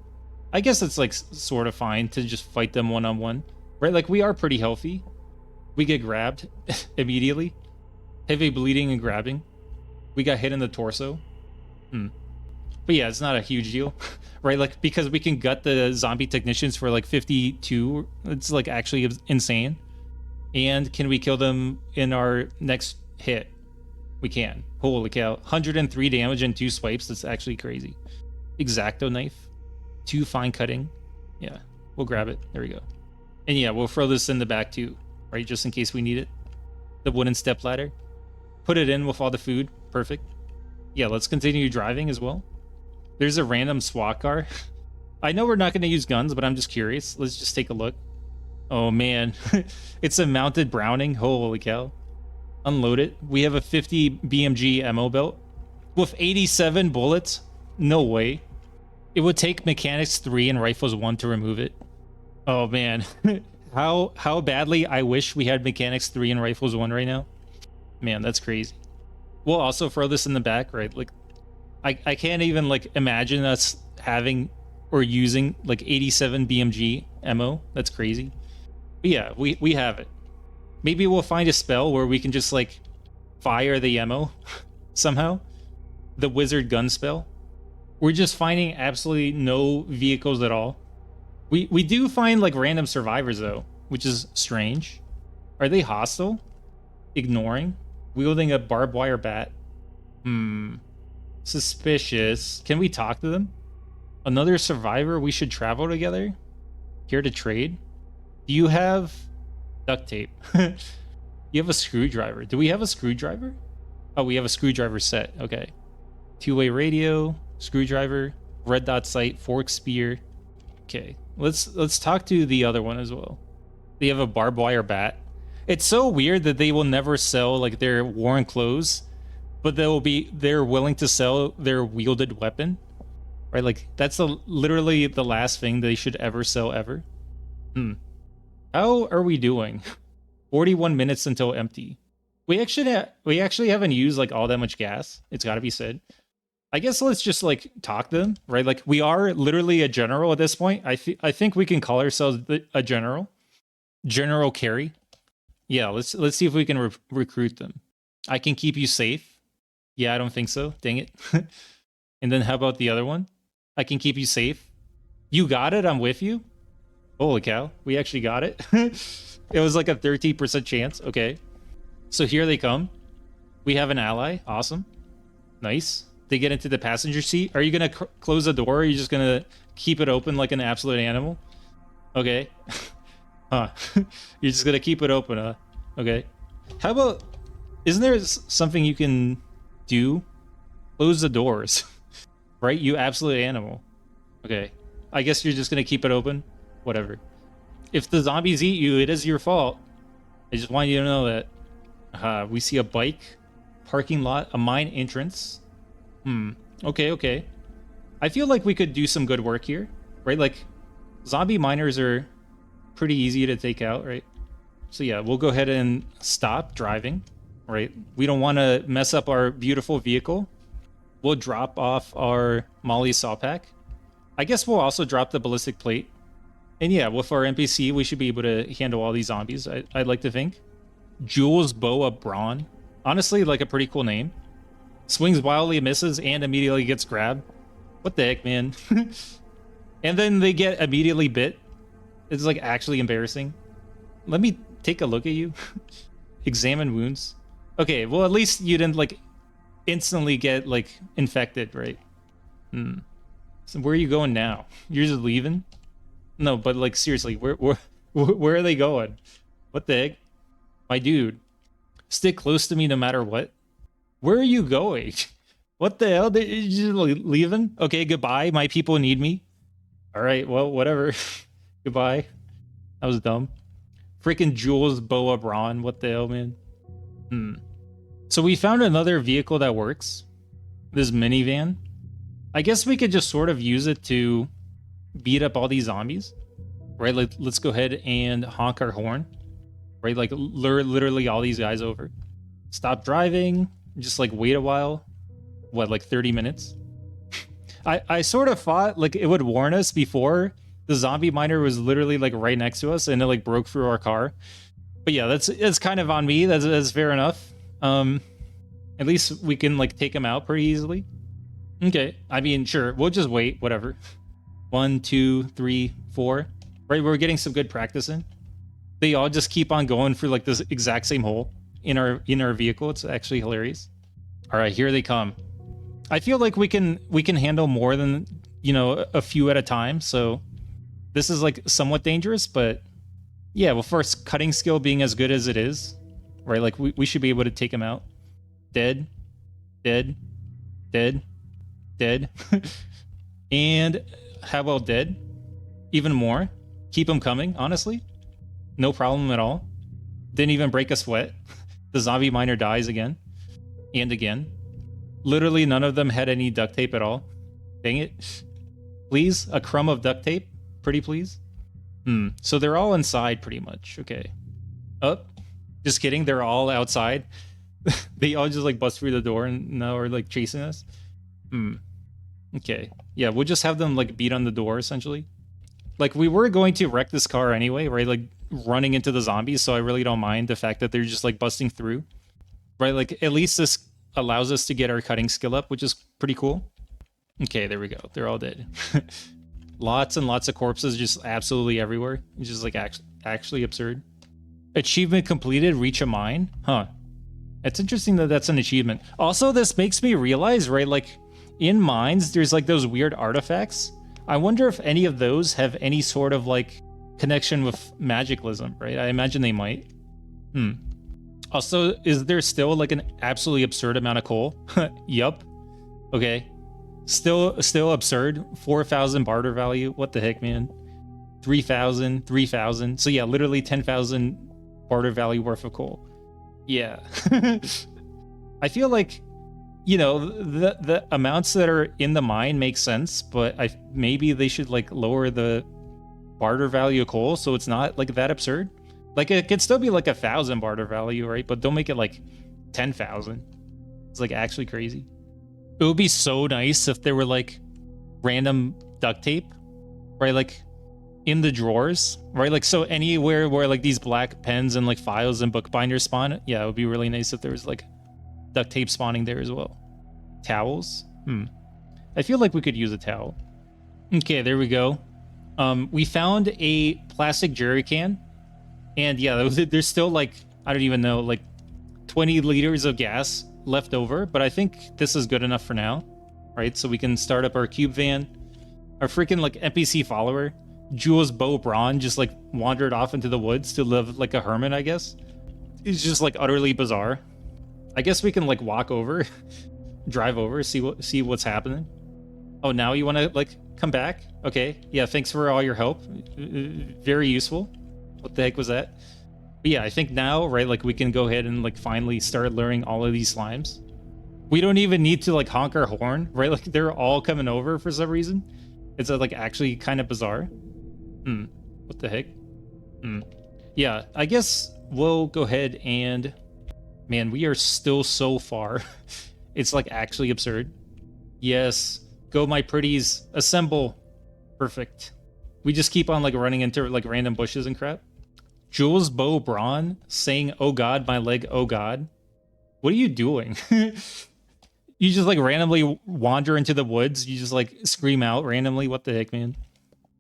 I guess it's like sort of fine to just fight them one-on-one, right? Like we are pretty healthy. We get grabbed immediately. Heavy bleeding and grabbing. We got hit in the torso. But yeah, it's not a huge deal, right? Like because we can gut the zombie technicians for like 52. It's like actually insane. And can we kill them in our next hit? We can. Holy cow. 103 damage in 2 swipes. That's actually crazy. X-Acto knife. 2 fine cutting. Yeah, we'll grab it. There we go. And yeah, we'll throw this in the back too, right? Just in case we need it. The wooden step ladder. Put it in with all the food. Perfect. Yeah, let's continue driving as well. There's a random SWAT car. I know we're not going to use guns, but I'm just curious. Let's just take a look. Oh man, it's a mounted Browning. Holy cow. Unload it. We have a 50 BMG ammo belt with 87 bullets. No way. It would take Mechanics 3 and Rifles 1 to remove it. Oh man. How badly I wish we had Mechanics 3 and Rifles 1 right now. Man, that's crazy. We'll also throw this in the back, right? Like I can't even like imagine us having or using like 87 BMG ammo. That's crazy. But yeah, we have it. Maybe we'll find a spell where we can just like fire the ammo somehow. The wizard gun spell. We're just finding absolutely no vehicles at all. We do find like random survivors though, which is strange. Are they hostile? Ignoring? Wielding a barbed wire bat? Suspicious. Can we talk to them? Another survivor? We should travel together? Here to trade? Do you have duct tape? You have a screwdriver. Do we have a screwdriver? Oh, we have a screwdriver set. Okay. 2-way radio, screwdriver, red dot sight, fork spear. Okay. Let's talk to the other one as well. They have a barbed wire bat. It's so weird that they will never sell like their worn clothes, but they're willing to sell their wielded weapon. Right? Like that's literally the last thing they should ever sell ever. How are we doing? 41 minutes until empty. We actually haven't used like all that much gas. It's got to be said. I guess let's just like talk to them, right? Like we are literally a general at this point. I think we can call ourselves a general. General Carry. Yeah, let's see if we can recruit them. I can keep you safe. Yeah, I don't think so. Dang it. And then how about the other one? I can keep you safe. You got it. I'm with you. Holy cow. We actually got it. It was like a 13% chance. Okay. So here they come. We have an ally. Awesome. Nice. They get into the passenger seat. Are you gonna close the door, or are you just gonna keep it open like an absolute animal? Okay. Huh. You're just gonna keep it open, huh? Okay. How about... Isn't there something you can do? Close the doors. Right? You absolute animal. Okay. I guess you're just gonna keep it open? Whatever. If the zombies eat you, it is your fault. I just want you to know that. We see a bike, parking lot, a mine entrance. Okay, okay. I feel like we could do some good work here, right? Like, zombie miners are pretty easy to take out, right? So yeah, we'll go ahead and stop driving, right? We don't want to mess up our beautiful vehicle. We'll drop off our Molly saw pack. I guess we'll also drop the ballistic plate. And yeah, with our NPC, we should be able to handle all these zombies, I'd like to think. Jules Boa Braun. Honestly, like a pretty cool name. Swings wildly, misses, and immediately gets grabbed. What the heck, man? And then they get immediately bit. It's like actually embarrassing. Let me take a look at you. Examine wounds. Okay, well at least you didn't like instantly get like infected, right? So where are you going now? You're just leaving? No, but like seriously, where are they going? What the heck? My dude, stick close to me no matter what. Where are you going? What the hell? You just leaving? Okay, goodbye. My people need me. All right, well, whatever. Goodbye. That was dumb. Freaking Jules Boa Braun. What the hell, man? So we found another vehicle that works. This minivan. I guess we could just sort of use it to beat up all these zombies. Right, like, let's go ahead and honk our horn. Right, like lure literally all these guys over. Stop driving. Just like wait a while. What, like 30 minutes? I sort of thought like it would warn us before. The zombie miner was literally like right next to us and it like broke through our car. But yeah, that's kind of on me. That's fair enough. At least we can like take him out pretty easily. Okay, I mean, sure, we'll just wait, whatever. 1, 2, 3, 4. Right, we're getting some good practice in. They all just keep on going for like this exact same hole in our vehicle. It's actually hilarious. All right, here they come. I feel like we can handle more than, you know, a few at a time. So this is like somewhat dangerous, but yeah, well, first cutting skill being as good as it is, right? Like we should be able to take him out. Dead, dead, dead, dead. And how about dead? Even more. Keep them coming, honestly. No problem at all. Didn't even break a sweat. The zombie miner dies again. And again. Literally none of them had any duct tape at all. Dang it. Please, a crumb of duct tape. Pretty please. So they're all inside pretty much. Okay. Oh, just kidding. They're all outside. They all just like bust through the door and now are like chasing us. Okay. Yeah, we'll just have them like beat on the door essentially. Like we were going to wreck this car anyway, right? Like running into the zombies, so I really don't mind the fact that they're just like busting through. Right? Like at least this allows us to get our cutting skill up, which is pretty cool. Okay, there we go. They're all dead. Lots and lots of corpses just absolutely everywhere. It's just like actually absurd. Achievement completed, reach a mine. Huh. It's interesting that that's an achievement. Also, this makes me realize, right, like in mines, there's like those weird artifacts. I wonder if any of those have any sort of like connection with magiclysm, right? I imagine they might. Also, is there still like an absolutely absurd amount of coal? Yup. Okay. Still absurd. 4,000 barter value. What the heck, man? 3,000, 3,000. So yeah, literally 10,000 barter value worth of coal. Yeah. I feel like, you know, the amounts that are in the mine make sense, but maybe they should like lower the barter value of coal so it's not like that absurd. Like it could still be like 1,000 barter value, right? But don't make it like 10,000. It's like actually crazy. It would be so nice if there were like random duct tape, right? Like in the drawers, right? Like so anywhere where like these black pens and like files and bookbinders spawn, yeah, it would be really nice if there was like duct tape spawning there as well. Towels? I feel like we could use a towel. Okay, there we go. We found a plastic jerry can. And yeah, there's still like, I don't even know, like 20 liters of gas left over, but I think this is good enough for now, right? So we can start up our cube van. Our freaking like NPC follower, Jules Beau Braun, just like wandered off into the woods to live like a hermit, I guess. It's just like utterly bizarre. I guess we can like walk over, drive over, see what's happening. Oh, now you want to like come back? Okay, yeah, thanks for all your help. Very useful. What the heck was that? But yeah, I think now, right, like we can go ahead and like finally start luring all of these slimes. We don't even need to like honk our horn, right? Like they're all coming over for some reason. It's like actually kind of bizarre. What the heck? Yeah, I guess we'll go ahead and... Man, we are still so far. It's like actually absurd. Yes, go my pretties, assemble. Perfect. We just keep on like running into like random bushes and crap. Jules Beau Braun saying, "Oh God, my leg, oh God." What are you doing? You just like randomly wander into the woods. You just like scream out randomly. What the heck, man?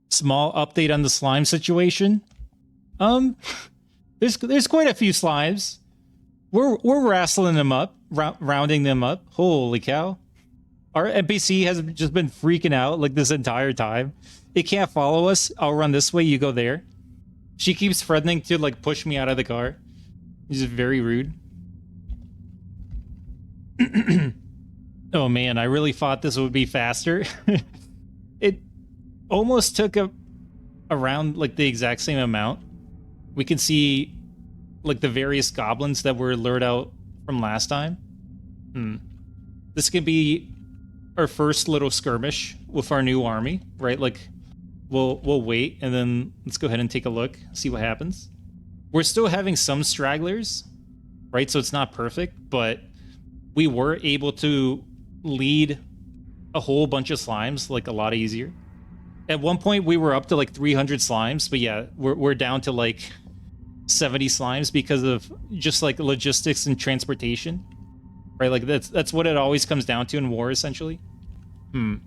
Small update on the slime situation. There's quite a few slimes. We're wrestling them up, rounding them up. Holy cow. Our NPC has just been freaking out like this entire time. It can't follow us. I'll run this way, you go there. She keeps threatening to like push me out of the car. She's very rude. Oh man, I really thought this would be faster. It almost took around like the exact same amount. We can see like the various goblins that were lured out from last time. This could be our first little skirmish with our new army, right? Like we'll wait and then let's go ahead and take a look, see what happens. We're still having some stragglers, right? So it's not perfect, but we were able to lead a whole bunch of slimes like a lot easier. At one point we were up to like 300 slimes, but yeah, we're down to like 70 slimes because of just like logistics and transportation, right? Like that's what it always comes down to in war, essentially. And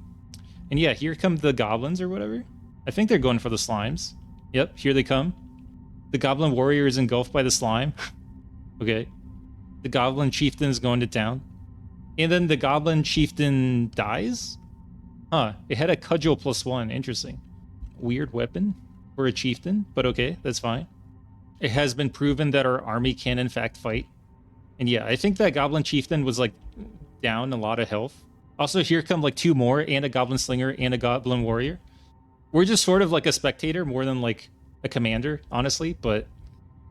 yeah, here come the goblins or whatever. I think they're going for the slimes. Yep, here they come. The goblin warrior is engulfed by the slime. Okay. The goblin chieftain is going to town. And then the goblin chieftain dies? Huh, it had a cudgel +1. Interesting. Weird weapon for a chieftain, but okay, that's fine. It has been proven that our army can in fact fight. And yeah, I think that goblin chieftain was like down a lot of health. Also, here come like 2 more and a goblin slinger and a goblin warrior. We're just sort of like a spectator more than like a commander, honestly. But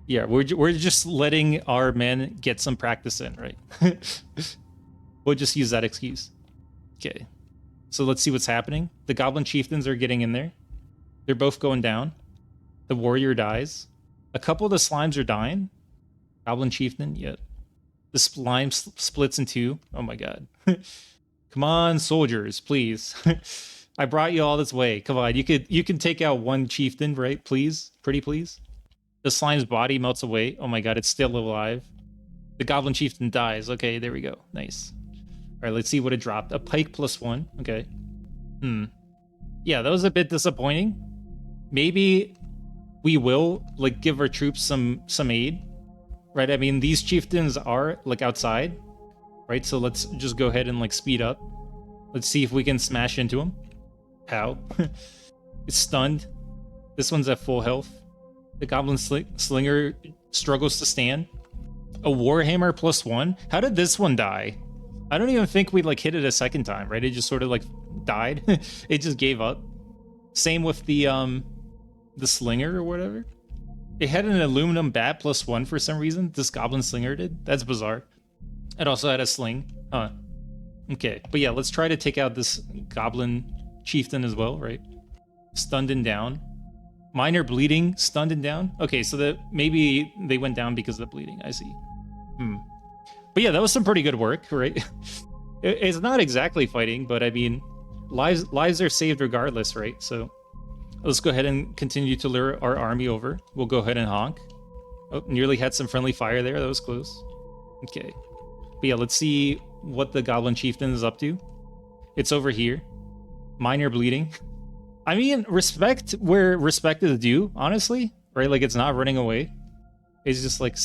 yeah, we're just letting our men get some practice in, right? We'll just use that excuse. Okay, so let's see what's happening. The goblin chieftains are getting in there. They're both going down. The warrior dies. A couple of the slimes are dying. Goblin chieftain, yep. The slime splits in 2. Oh my god. Come on, soldiers, please. I brought you all this way. Come on, you can take out 1 chieftain, right? Please, pretty please. The slime's body melts away. Oh my god, it's still alive. The goblin chieftain dies. Okay, there we go. Nice. All right, let's see what it dropped. A pike +1. Okay. Yeah, that was a bit disappointing. Maybe we will like give our troops some aid, right? I mean, these chieftains are like outside, right? So let's just go ahead and like speed up. Let's see if we can smash into him. How? It's stunned. This one's at full health. The goblin slinger struggles to stand. A warhammer +1. How did this one die? I don't even think we like hit it a second time, right? It just sort of like died. It just gave up. Same with the slinger or whatever. It had an aluminum bat +1 for some reason. This goblin slinger did. That's bizarre. It also had a sling. Huh. Okay, but yeah, let's try to take out this goblin chieftain as well, right? Stunned and down. Minor bleeding, stunned and down. Okay, so that maybe they went down because of the bleeding. I see. But yeah, that was some pretty good work, right? It's not exactly fighting, but I mean, lives are saved regardless, right? So let's go ahead and continue to lure our army over. We'll go ahead and honk. Oh, nearly had some friendly fire there. That was close. Okay. But yeah, let's see what the goblin chieftain is up to. It's over here. Minor bleeding. I mean, respect where respect is due, honestly, right? Like, it's not running away. It's just like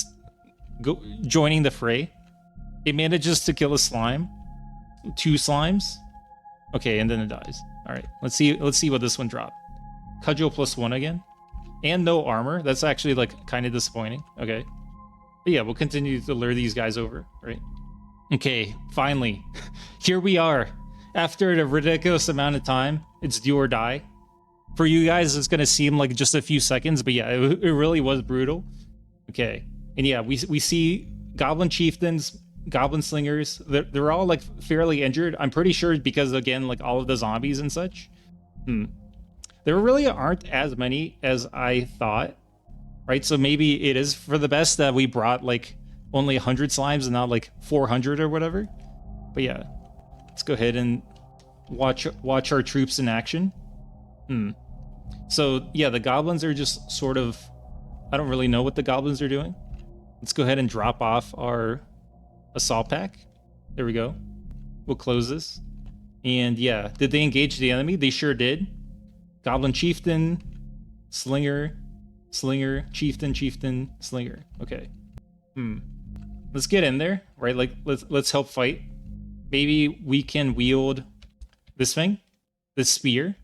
joining the fray. It manages to kill a slime. 2 slimes. Okay, and then it dies. All right, let's see what this one dropped. Cudgel +1 again. And no armor. That's actually like kind of disappointing. Okay. But yeah, we'll continue to lure these guys over, right? Okay, finally. Here we are. After a ridiculous amount of time, it's do or die. For you guys, it's gonna seem like just a few seconds, but yeah, it really was brutal. Okay. And yeah, we see Goblin Chieftains, Goblin Slingers. They're all like fairly injured. I'm pretty sure because, again, like all of the zombies and such. There really aren't as many as I thought, right? So maybe it is for the best that we brought like only 100 slimes and not like 400 or whatever. But yeah, let's go ahead and watch our troops in action. So yeah, the goblins are just sort of, I don't really know what the goblins are doing. Let's go ahead and drop off our assault pack. There we go. We'll close this. And yeah, did they engage the enemy? They sure did. Goblin Chieftain, Slinger, Slinger, Chieftain, Slinger. Okay. Let's get in there, right? Like let's help fight. Maybe we can wield this thing, this spear.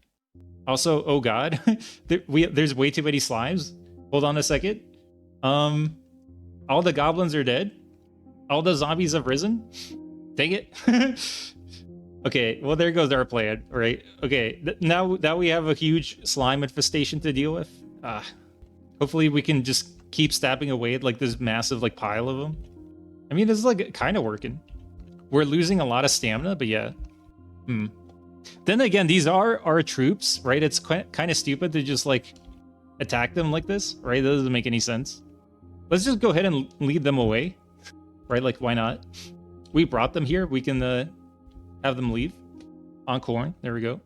Also, oh god, there's way too many slimes. Hold on a second. All the goblins are dead. All the zombies have risen. Dang it. Okay, well there goes our plan, right? Okay, now we have a huge slime infestation to deal with. Hopefully we can just keep stabbing away at like this massive like pile of them. I mean, it's like kind of working. We're losing a lot of stamina, but yeah. Then again, these are our troops, right? It's kind of stupid to just like attack them like this, right? That doesn't make any sense. Let's just go ahead and lead them away, right? Like, why not? We brought them here. We can have them leave. Encore. There we go.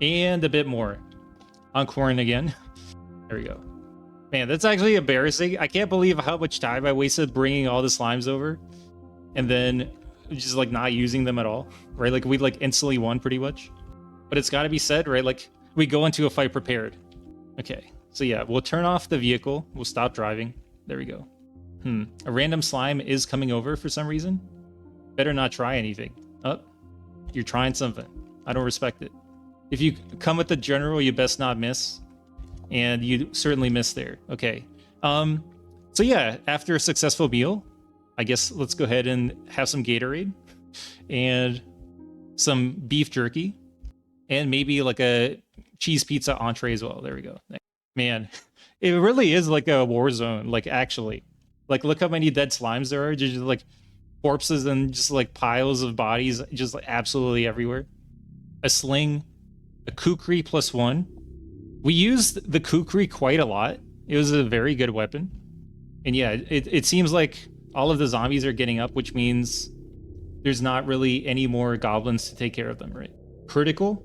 And a bit more. Encore again. There we go. Man, that's actually embarrassing. I can't believe how much time I wasted bringing all the slimes over and then just like not using them at all, right? Like we like instantly won pretty much. But it's got to be said, right? Like we go into a fight prepared. Okay, so yeah, we'll turn off the vehicle. We'll stop driving. There we go. A random slime is coming over for some reason. Better not try anything. Oh, you're trying something. I don't respect it. If you come with the general, you best not miss. And you certainly missed there. Okay. So yeah, after a successful meal, I guess let's go ahead and have some Gatorade and some beef jerky and maybe like a cheese pizza entree as well. There we go. Man, it really is like a war zone. Like actually, like look how many dead slimes there are. Just like corpses and just like piles of bodies, just like absolutely everywhere. A sling, a kukri +1. We used the kukri quite a lot. It was a very good weapon. And yeah, it seems like all of the zombies are getting up, which means there's not really any more goblins to take care of them, right? Critical,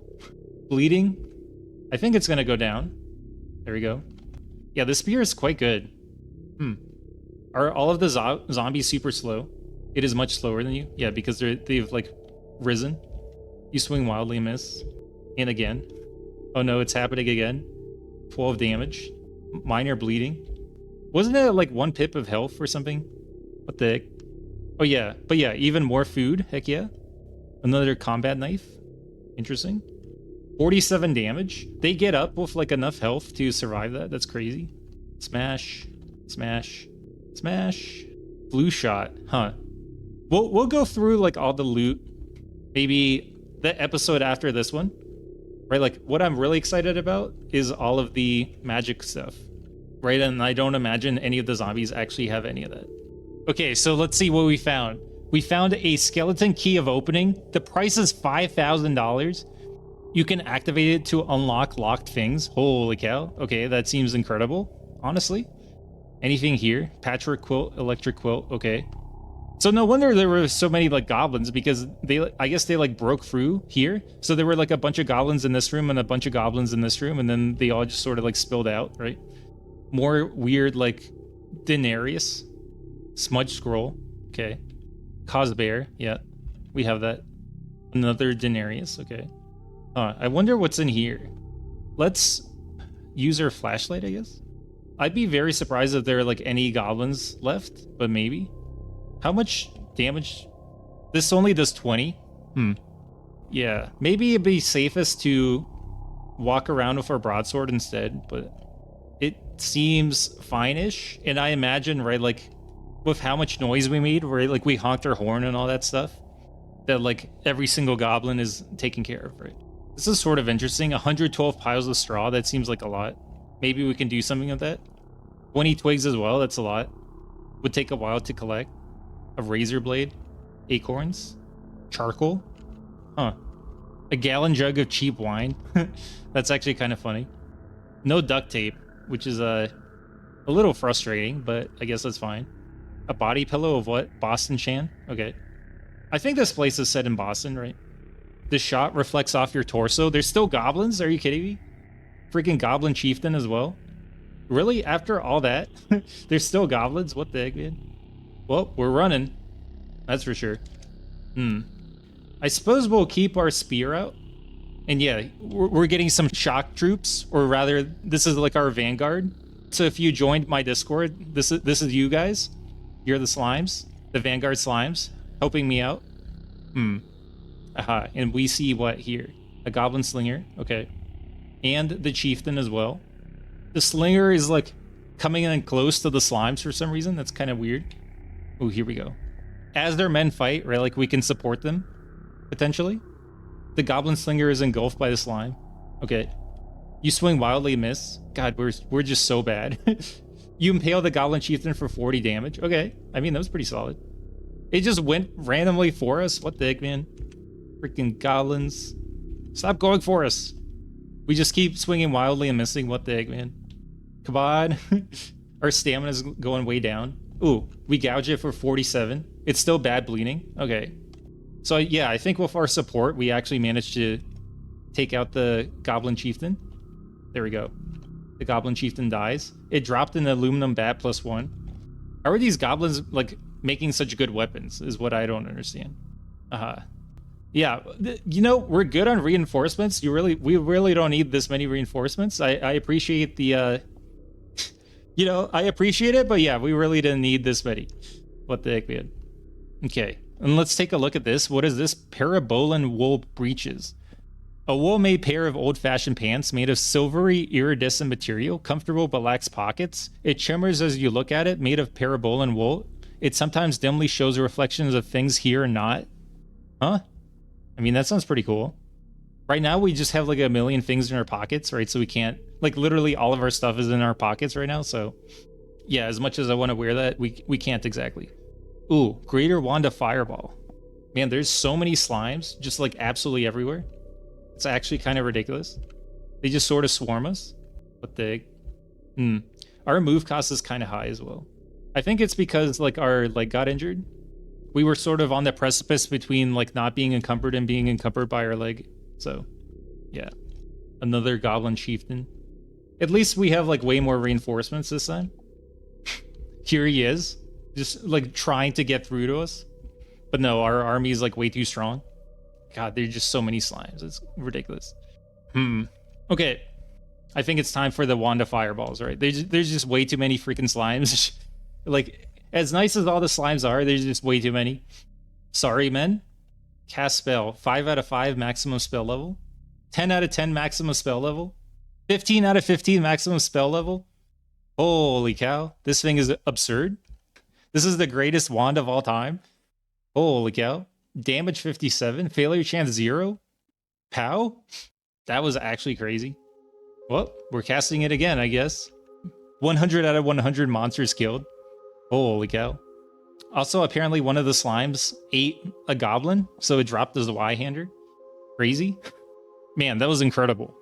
bleeding. I think it's gonna go down. There we go. Yeah, the spear is quite good. Are all of the zombies super slow? It is much slower than you. Yeah, because they've like risen. You swing wildly and miss. And again. Oh no, it's happening again. 12 damage. Minor bleeding. Wasn't it like 1 pip of health or something? What the heck? Oh yeah, but yeah, even more food. Heck yeah. Another combat knife. Interesting. 47 damage. They get up with like enough health to survive that. That's crazy. Smash. Smash. Smash. Blue shot. Huh. We'll go through like all the loot. Maybe the episode after this one. Right, like what I'm really excited about is all of the magic stuff, right? And I don't imagine any of the zombies actually have any of that. Okay, so let's see what we found. We found a skeleton key of opening. The price is $5,000. You can activate it to unlock locked things. Holy cow. Okay, that seems incredible, honestly. Anything here? Patchwork quilt, electric quilt. Okay. So no wonder there were so many like goblins, because I guess they like broke through here. So there were like a bunch of goblins in this room and a bunch of goblins in this room, and then they all just sort of like spilled out, right? More weird like Denarius. Smudge scroll. Okay. Cause bear. Yeah. We have that. Another Denarius. Okay. I wonder what's in here. Let's use our flashlight, I guess. I'd be very surprised if there are like any goblins left, but maybe. How much damage This only does 20. Yeah, maybe it'd be safest to walk around with our broadsword instead, but it seems fine-ish. And I imagine, right, like, with how much noise we made, right, like we honked our horn and all that stuff, that like every single goblin is taken care of, right? This is sort of interesting. 112 piles of straw, that seems like a lot. Maybe we can do something with that. 20 twigs as well, that's a lot. Would take a while to collect. A razor blade, acorns, charcoal. Huh. A gallon jug of cheap wine. That's actually kind of funny. No duct tape, which is a little frustrating, but I guess that's fine. A body pillow of what? Boston Shan? Okay. I think this place is set in Boston, right? The shot reflects off your torso. There's still goblins? Are you kidding me? Freaking goblin chieftain as well? Really? After all that? There's still goblins? What the heck, man? Well, we're running. That's for sure. I suppose we'll keep our spear out. And yeah, we're getting some shock troops, or rather, this is like our vanguard. So if you joined my Discord, this is you guys. You're the slimes, the vanguard slimes, helping me out. Aha, and we see what here? A goblin slinger, okay. And the chieftain as well. The slinger is like coming in close to the slimes for some reason. That's kind of weird. Oh, here we go. As their men fight, right, like we can support them, potentially. The goblin slinger is engulfed by the slime. Okay. You swing wildly and miss. God, we're just so bad. You impale the goblin chieftain for 40 damage. Okay. I mean, that was pretty solid. It just went randomly for us. What the heck, man? Freaking goblins. Stop going for us. We just keep swinging wildly and missing. What the heck, man? Come on. Our stamina's going way down. Ooh, we gouge it for 47. It's still bad bleeding. Okay. So yeah, I think with our support, we actually managed to take out the goblin chieftain. There we go. The goblin chieftain dies. It dropped an aluminum bat +1. How are these goblins like making such good weapons is what I don't understand. Yeah, you know, we're good on reinforcements. We really don't need this many reinforcements. I appreciate the you know, I appreciate it, but yeah, we really didn't need this many. What the heck, man? Okay, and let's take a look at this. What is this? Parabolan wool breeches. A wool-made pair of old-fashioned pants made of silvery, iridescent material, comfortable but lacks pockets. It shimmers as you look at it, made of parabolan wool. It sometimes dimly shows reflections of things here and not. Huh? I mean, that sounds pretty cool. Right now, we just have like a million things in our pockets, right? So we can't, like literally all of our stuff is in our pockets right now. So yeah, as much as I want to wear that, we can't exactly. Ooh, Greater Wand of Fireball. Man, there's so many slimes just like absolutely everywhere. It's actually kind of ridiculous. They just sort of swarm us. What the heck? Our move cost is kind of high as well. I think it's because like our leg got injured. We were sort of on the precipice between like not being encumbered and being encumbered by our leg. So yeah, another goblin chieftain. At least we have like way more reinforcements this time. Here he is, just like trying to get through to us. But no, our army is like way too strong. God, there's just so many slimes. It's ridiculous. Okay. I think it's time for the Wand of Fireballs, right? There's just way too many freaking slimes. Like, as nice as all the slimes are, there's just way too many. Sorry, men. Cast spell. 5 out of 5 maximum spell level. 10 out of 10 maximum spell level. 15 out of 15 maximum spell level. Holy cow. This thing is absurd. This is the greatest wand of all time. Holy cow. Damage 57, failure chance 0. Pow? That was actually crazy. Well, we're casting it again, I guess. 100 out of 100 monsters killed. Holy cow. Also, apparently one of the slimes ate a goblin, so it dropped as a Y-hander. Crazy. Man, that was incredible.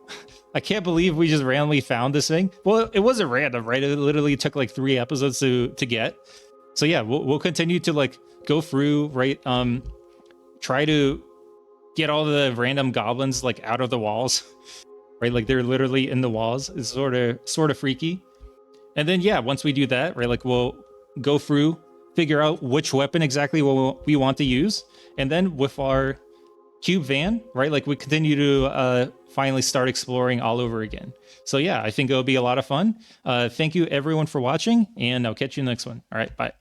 I can't believe we just randomly found this thing. Well, it wasn't random, right? It literally took like 3 episodes to get. So yeah, we'll continue to like go through, right? Try to get all the random goblins like out of the walls, right? Like they're literally in the walls. It's sort of freaky. And then yeah, once we do that, right, like we'll go through, figure out which weapon exactly we want to use, and then with our cube van, right, like we continue to finally start exploring all over again. So yeah, I think it'll be a lot of fun. Thank you everyone for watching, and I'll catch you in the next one. All right, bye.